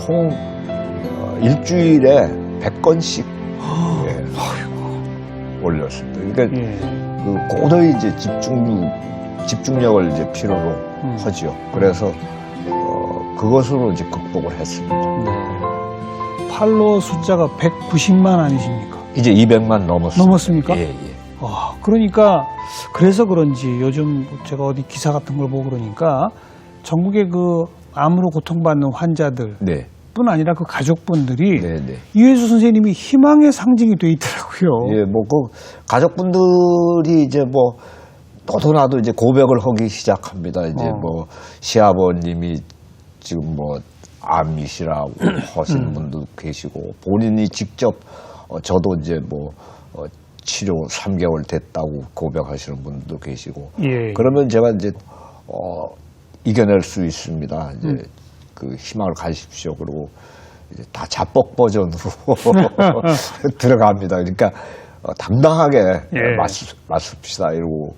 총 일주일에 100건씩 올렸습니다. 그러니까 예. 그 고도의 이제 집중력을 이제 필요로 하죠. 그래서 그것으로 이제 극복을 했습니다. 네. 팔로워 숫자가 190만 아니십니까? 이제 200만 넘었습니다. 넘었습니까? 예, 예. 와, 그러니까 그래서 그런지 요즘 제가 어디 기사 같은 걸 보고 그러니까 전국의 그 암으로 고통받는 환자들 네. 뿐 아니라 그 가족분들이 네, 네. 이회수 선생님이 희망의 상징이 돼 있더라고요. 예, 뭐 그 가족분들이 이제 뭐 너도 나도 이제 고백을 하기 시작합니다. 이제 뭐 시아버님이 지금 뭐 암이시라고 하시는 분도 계시고 본인이 직접 저도 이제 뭐 치료 3개월 됐다고 고백하시는 분도 계시고 예. 그러면 제가 이제 이겨낼 수 있습니다. 이제 그 희망을 가지십시오. 그리고 이제 다 자뻑 버전으로 들어갑니다. 그러니까 당당하게 예. 맞습시다 이러고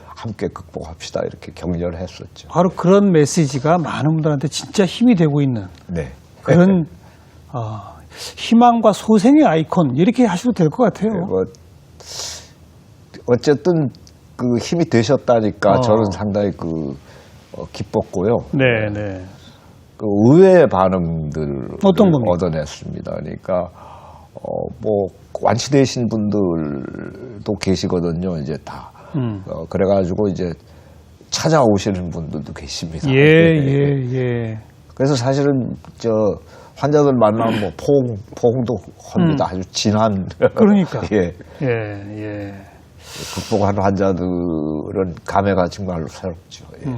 함께 극복합시다 이렇게 격려를 했었죠. 바로 그런 메시지가 많은 분들한테 진짜 힘이 되고 있는 네. 그런 희망과 소생의 아이콘 이렇게 하셔도 될 것 같아요. 뭐 어쨌든 그 힘이 되셨다니까 저는 상당히 기뻤고요. 네, 네. 그 의외의 반응들을 어떤 겁니까? 얻어냈습니다. 그러니까 뭐 완치되신 분들도 계시거든요. 이제 다 그래가지고 이제 찾아오시는 분들도 계십니다. 예, 예. 그래서 사실은 환자들 만나면 뭐 포옹도 합니다. 아주 진한. 그러니까. 예. 예. 극복하는 환자들은 감회가 정말로 새롭죠. 예.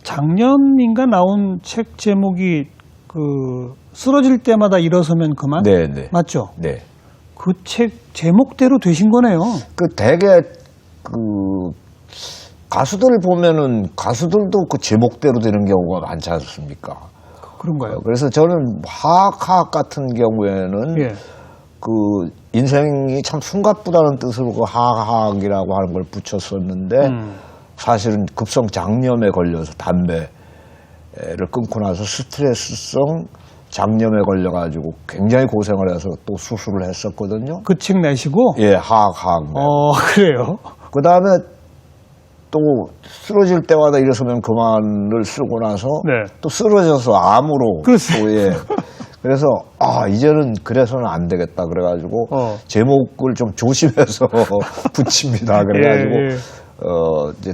작년인가 나온 책 제목이 쓰러질 때마다 일어서면 그만? 네. 맞죠? 네. 그 책 제목대로 되신 거네요. 되게 가수들 보면은 가수들도 그 제목대로 되는 경우가 많지 않습니까? 그런가요? 그래서 저는 화학 같은 경우에는 예. 인생이 참 숨가쁘다는 뜻으로 그 화학이라고 하는 걸 붙였었는데 사실은 급성 장염에 걸려서 담배를 끊고 나서 스트레스성 장염에 걸려가지고 굉장히 고생을 해서 또 수술을 했었거든요. 그 책 내시고? 예, 화학. 그래요? 그 다음에 또 쓰러질 때마다 일어서면 그만을 쓰고 나서 네. 또 쓰러져서 암으로 그렇습니다. 또 예. 그래서 이제는 그래서는 안 되겠다 그래가지고 제목을 좀 조심해서 붙입니다. 그래가지고 이제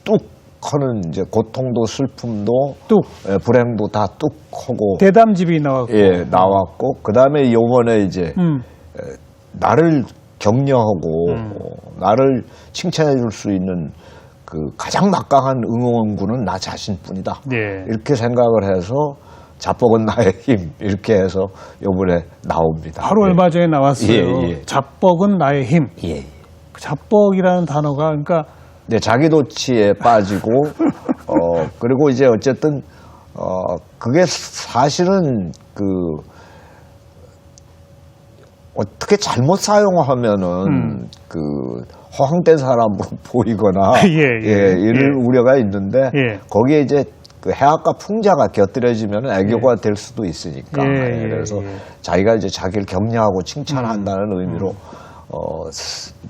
뚝 하는 이제 고통도 슬픔도 뚝 불행도 다 뚝 하고 대담집이 나왔고 나왔고 그 다음에 요번에 이제 나를 격려하고 나를 칭찬해 줄 수 있는 그 가장 막강한 응원군은 나 자신뿐이다. 예. 이렇게 생각을 해서 자뻑은 나의 힘 이렇게 해서 요번에 나옵니다. 바로 얼마 전에 나왔어요. 예. 자뻑은 나의 힘. 예. 그 자뻑이라는 단어가 그러니까 네, 자기도취에 빠지고 그리고 이제 어쨌든 그게 사실은 어떻게 잘못 사용하면은 허황된 사람으로 보이거나 이럴 우려가 있는데 거기에 이제 해악과 풍자가 곁들여지면 애교가 될 수도 있으니까 그래서 자기가 이제 자기를 격려하고 칭찬한다는 의미로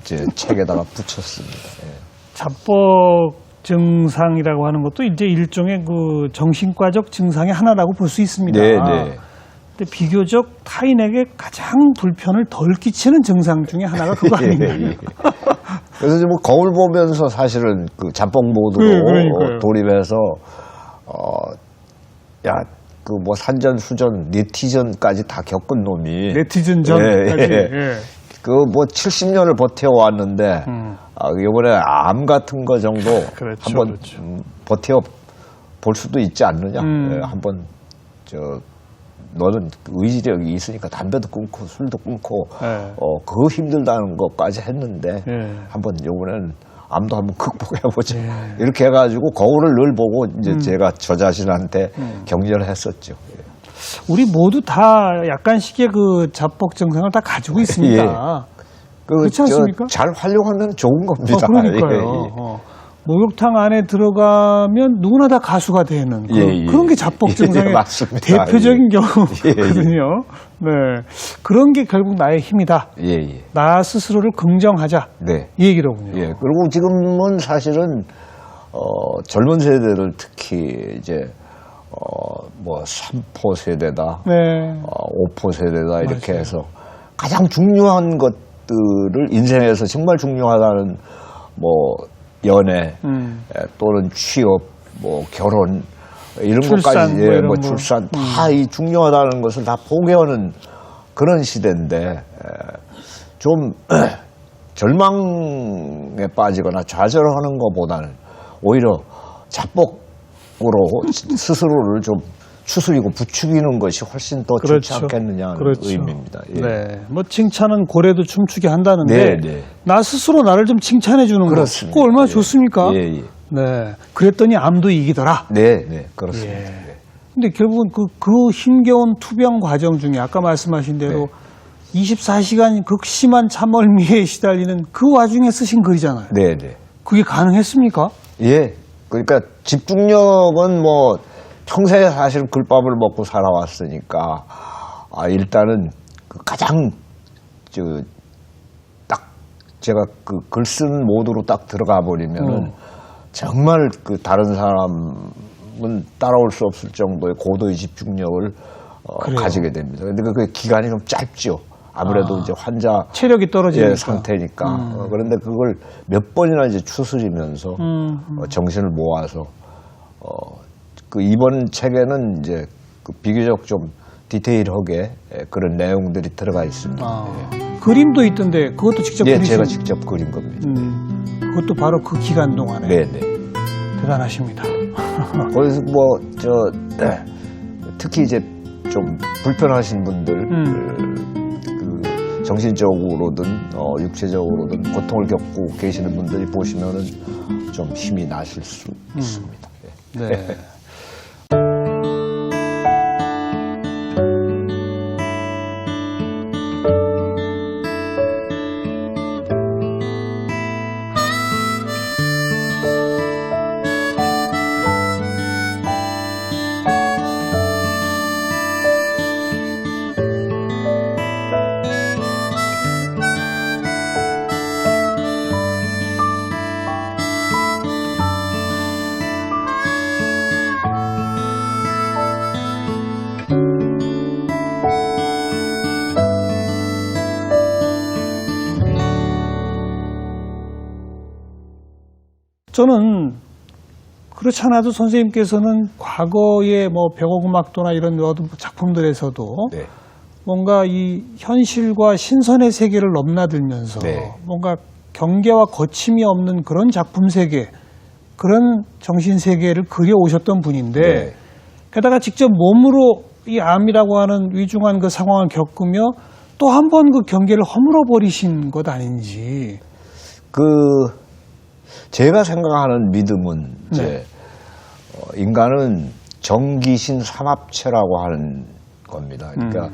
이제 책에다가 붙였습니다. 자뻑 증상이라고 하는 것도 이제 일종의 정신과적 증상의 하나라고 볼 수 있습니다. 네. 근데 비교적 타인에게 가장 불편을 덜 끼치는 증상 중에 하나가 그거 아닌가요? 그래서 뭐 거울 보면서 사실은 자뻑 모드로 돌입해서 뭐 산전수전 네티즌까지 다 겪은 놈이 네티즌전까지 뭐 70년을 버텨왔는데 이번에 암 같은 거 정도 한번 버텨 볼 수도 있지 않느냐. 한번 너는 의지력이 있으니까 담배도 끊고 술도 끊고 그거 힘들다는 것까지 했는데 한번 이번에는 암도 한번 극복해보자. 이렇게 해가지고 거울을 늘 보고 이제 제가 저 자신한테 격려를 했었죠. 우리 모두 다 약간씩의 자뻑 증상을 다 가지고 있습니다. 그렇지 않습니까? 잘 활용하면 좋은 겁니다. 그러니까요. 목욕탕 안에 들어가면 누구나 다 가수가 되는 그런 게 자뻑 증상의 맞습니다. 대표적인 경우거든요. 네, 그런 게 결국 나의 힘이다. 나 스스로를 긍정하자. 네. 이 얘기로군요. 그리고 지금은 사실은 젊은 세대들 특히 이제 뭐 3포 세대다, 네. 5포 세대다 이렇게 맞아요. 해서 가장 중요한 것들을 인생에서 정말 중요하다는 뭐 연애 또는 취업, 뭐 결혼 이런 출산, 것까지 뭐 이런 뭐 거. 출산 다 이 중요하다는 것을 다 포기하는 그런 시대인데 좀 절망에 빠지거나 좌절하는 것보다는 오히려 자뻑으로 스스로를 좀 추스리고 부추기는 것이 훨씬 더 좋지 않겠느냐는 의미입니다. 네, 뭐 칭찬은 고래도 춤추게 한다는데 나 스스로 나를 좀 칭찬해 주는 거, 그거 얼마나 좋습니까? 네, 그랬더니 암도 이기더라. 네, 그렇습니다. 근데 결국은 그 힘겨운 투병 과정 중에 아까 말씀하신 대로 24시간 극심한 참멀미에 시달리는 그 와중에 쓰신 글이잖아요. 네. 그게 가능했습니까? 그러니까 집중력은 뭐 평생에 사실 글밥을 먹고 살아왔으니까 일단은 그 가장 딱 제가 그 글 쓰는 모드로 딱 들어가 버리면은 정말 그 다른 사람은 따라올 수 없을 정도의 고도의 집중력을 가지게 됩니다. 근데 그 기간이 좀 짧죠. 아무래도 이제 환자 체력이 떨어지는 상태니까. 그런데 그걸 몇 번이나 이제 추스리면서 정신을 모아서 그 이번 책에는 이제 그 비교적 좀 디테일하게 그런 내용들이 들어가 있습니다. 그림도 있던데 그것도 직접 그리신? 제가 직접 그린 겁니다. 그것도 바로 그 기간 동안에. 네. 대단하십니다. 그래서 뭐 특히 이제 좀 불편하신 분들, 그 정신적으로든 육체적으로든 고통을 겪고 계시는 분들이 보시면은 좀 힘이 나실 수 있습니다. 네. 저는 그렇지 않아도 선생님께서는 과거의 뭐 백옥음악도나 이런 어떤 작품들에서도 뭔가 이 현실과 신선의 세계를 넘나들면서 뭔가 경계와 거침이 없는 그런 작품 세계, 그런 정신 세계를 그려오셨던 분인데 게다가 직접 몸으로 이 암이라고 하는 위중한 그 상황을 겪으며 또 한 번 그 경계를 허물어 버리신 것 아닌지. 제가 생각하는 믿음은 이제 인간은 정기신 삼합체라고 하는 겁니다. 그러니까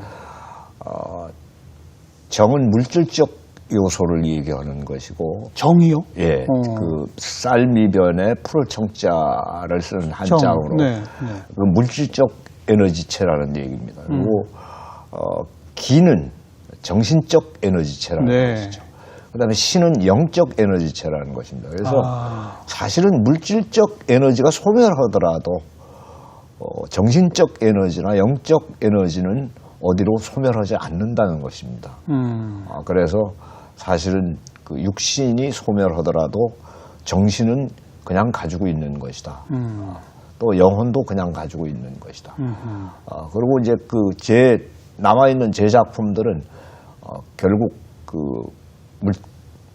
정은 물질적 요소를 얘기하는 것이고 정이요? 그 쌀미변에 풀을 청자를 쓰는 한자어로 그 물질적 에너지체라는 얘기입니다. 그리고 기는 정신적 에너지체라는 것이죠. 그다음에 신은 영적 에너지체라는 것입니다. 그래서 사실은 물질적 에너지가 소멸하더라도 정신적 에너지나 영적 에너지는 어디로 소멸하지 않는다는 것입니다. 그래서 사실은 그 육신이 소멸하더라도 정신은 그냥 가지고 있는 것이다. 또 영혼도 그냥 가지고 있는 것이다. 그리고 이제 그 남아있는 제 작품들은 결국 그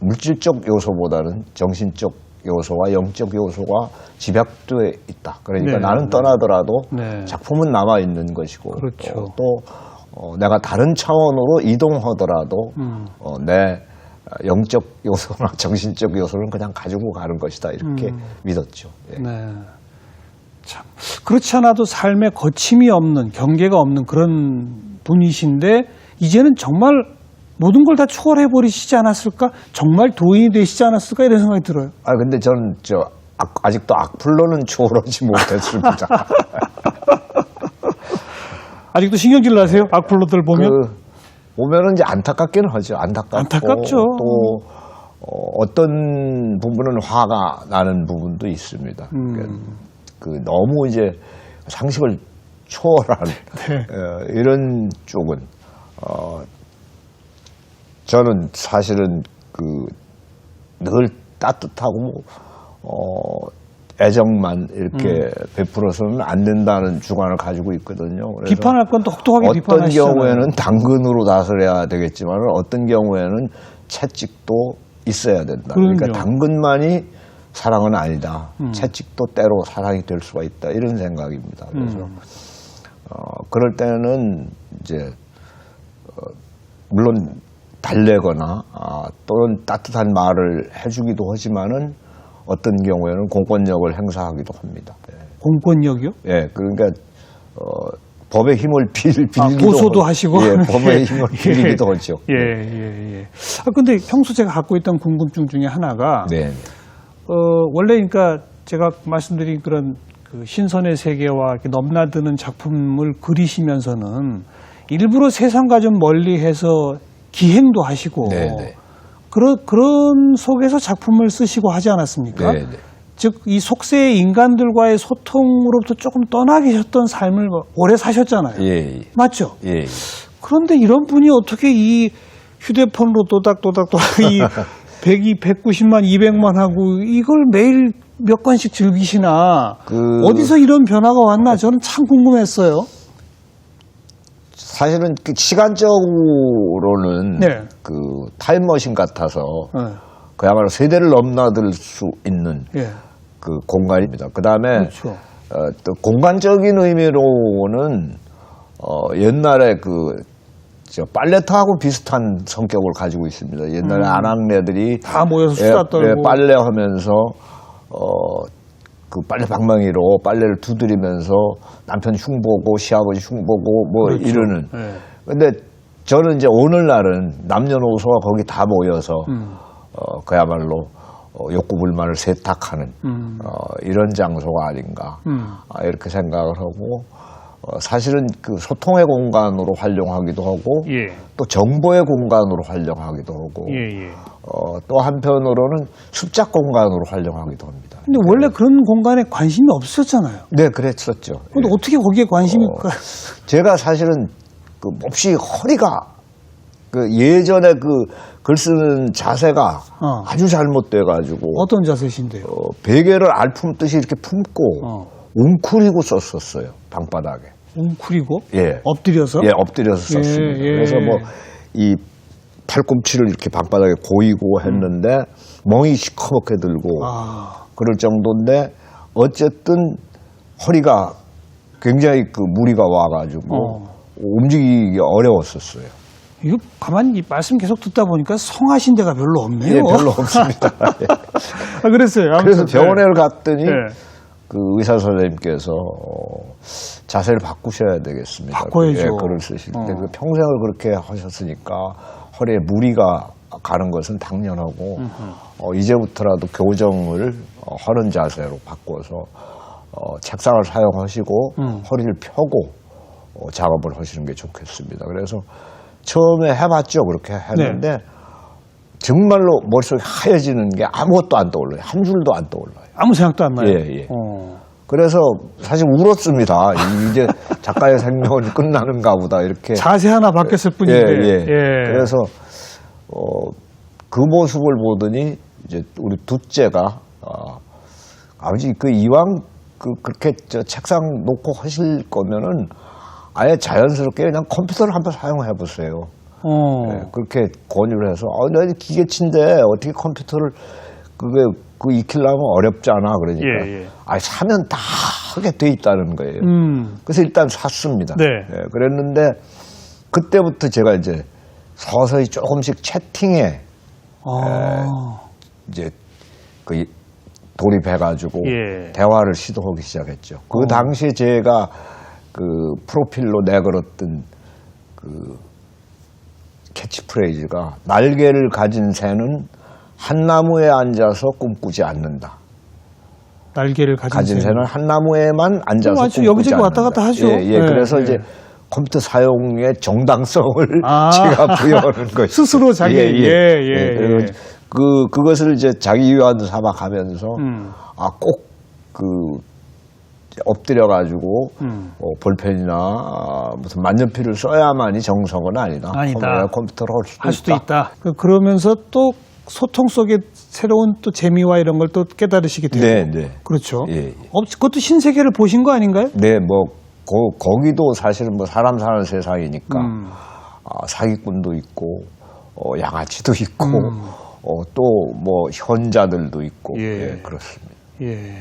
물질적 요소보다는 정신적 요소와 영적 요소가 집약되어 있다. 그러니까 나는 떠나더라도 작품은 남아 있는 것이고 또 내가 다른 차원으로 이동하더라도 내 영적 요소나 정신적 요소는 그냥 가지고 가는 것이다. 이렇게 믿었죠. 참 그렇지 않아도 삶에 거침이 없는, 경계가 없는 그런 분이신데 이제는 정말 모든 걸 다 초월해 버리시지 않았을까? 정말 도인이 되시지 않았을까? 이런 생각이 들어요. 근데 저는 아직도 악플로는 초월하지 못했습니다. 아직도 신경질 나세요? 악플로들 보면? 보면은 이제 안타깝기는 하죠. 안타깝죠. 또 어떤 부분은 화가 나는 부분도 있습니다. 너무 이제 상식을 초월한 네. 이런 쪽은 저는 사실은 늘 따뜻하고 애정만 이렇게 베풀어서는 안 된다는 주관을 가지고 있거든요. 그래서 비판할 건 똑똑하게 어떤 비판하시잖아요. 경우에는 당근으로 다스려야 되겠지만 어떤 경우에는 채찍도 있어야 된다. 그러니까 그럼요. 당근만이 사랑은 아니다. 채찍도 때로 사랑이 될 수가 있다. 이런 생각입니다. 그래서 그럴 때는 이제 물론 달래거나 또는 따뜻한 말을 해주기도 하지만은 어떤 경우에는 공권력을 행사하기도 합니다. 공권력이요? 예, 그러니까 법의 힘을 빌기도 고소도 하시고. 예, 법의 힘을 빌기도 하죠. 예. 근데 평소 제가 갖고 있던 궁금증 중에 하나가 네. 원래 그러니까 제가 말씀드린 그런 그 신선의 세계와 이렇게 넘나드는 작품을 그리시면서는 일부러 세상과 좀 멀리해서 기행도 하시고 네. 그런 속에서 작품을 쓰시고 하지 않았습니까? 네. 즉 이 속세의 인간들과의 소통으로부터 조금 떠나 계셨던 삶을 오래 사셨잖아요. 예. 맞죠? 예. 그런데 이런 분이 어떻게 이 휴대폰으로 또닥또닥 이 190만, 200만 하고 이걸 매일 몇 권씩 즐기시나 어디서 이런 변화가 왔나 저는 참 궁금했어요. 사실은 시간적으로는 네. 타임머신 같아서 네. 그야말로 세대를 넘나들 수 있는 예. 그 공간입니다. 그 다음에 그렇죠. 또 공간적인 의미로는 옛날에 빨래터하고 비슷한 성격을 가지고 있습니다. 옛날에 아낙네들이 다 모여서 수다 떨고 빨래하면서 그 빨래 방망이로 빨래를 두드리면서 남편 흉보고 시아버지 흉보고 그렇죠. 이러는. 예. 근데 저는 이제 오늘날은 남녀노소가 거기 다 모여서 그야말로 욕구불만을 세탁하는 이런 장소가 아닌가 이렇게 생각을 하고 사실은 소통의 공간으로 활용하기도 하고 예. 또 정보의 공간으로 활용하기도 하고 예. 또 한편으로는 습작 공간으로 활용하기도 합니다. 근데 원래 그런 공간에 관심이 없었잖아요. 네, 그랬었죠. 근데 어떻게 거기에 관심이 제가 사실은 몹시 허리가 예전에 글 쓰는 자세가 아주 잘못돼가지고 어떤 자세신데요? 베개를 알품듯이 이렇게 품고 웅크리고 썼었어요, 방바닥에. 웅크리고? 예. 엎드려서? 예, 엎드려서 썼습니다. 예. 그래서 이 팔꿈치를 이렇게 방바닥에 고이고 했는데 멍이 시커멓게 들고 그럴 정도인데 어쨌든 허리가 굉장히 무리가 와가지고 움직이기 어려웠었어요. 이거 가만히 말씀 계속 듣다 보니까 성하신 데가 별로 없네요. 예, 별로 없습니다. 예. 그랬어요. 그래서 병원에 갔더니 네. 의사 선생님께서 자세를 바꾸셔야 되겠습니다. 바꿔야죠. 예, 글을 쓰실 때 평생을 그렇게 하셨으니까 허리에 무리가 가는 것은 당연하고 이제부터라도 교정을 하는 자세로 바꿔서 책상을 사용하시고 허리를 펴고 작업을 하시는 게 좋겠습니다. 그래서 처음에 해봤죠. 그렇게 했는데 네. 정말로 머릿속이 하얘지는 게 아무것도 안 떠올라요. 한 줄도 안 떠올라요. 아무 생각도 안 나요. 예. 그래서 사실 울었습니다. 이제 작가의 생명은 끝나는가 보다 이렇게. 자세 하나 바뀌었을 뿐인데. 예. 그래서 그 모습을 보더니 이제 우리 둘째가 아버지 이왕 그렇게 책상 놓고 하실 거면은 아예 자연스럽게 그냥 컴퓨터를 한번 사용해 보세요. 네, 그렇게 권유를 해서 나 기계치인데 어떻게 컴퓨터를 익히려면 어렵잖아. 그러니까 사면 다 하게 돼 있다는 거예요. 그래서 일단 샀습니다. 네. 그랬는데 그때부터 제가 이제 서서히 조금씩 채팅에 이제 돌입해가지고 대화를 시도하기 시작했죠. 그 당시에 제가 프로필로 내걸었던 캐치프레이즈가 날개를 가진 새는 한 나무에 앉아서 꿈꾸지 않는다. 날개를 가진 새는 한 나무에만 앉아서 아주 꿈꾸지 여기저기 왔다 않는다. 갔다 하죠. 예, 예. 네, 그래서 네. 이제 컴퓨터 사용의 정당성을 아. 제가 부여하는 것이 스스로 자기, 예. 그리고 그것을 이제 자기 위안도 삼아가면서 꼭 엎드려가지고 볼펜이나 무슨 만년필을 써야만이 정석은 아니다. 컴퓨터로 할 수도 있다. 그러면서 또 소통 속에 새로운 또 재미와 이런 걸 또 깨달으시게 되고. 네, 네. 그렇죠. 예, 예. 그것도 신세계를 보신 거 아닌가요? 네, 뭐 거기도 사실은 뭐 사람 사는 세상이니까 사기꾼도 있고 양아치도 있고 또 뭐 현자들도 있고 예. 예, 그렇습니다. 예.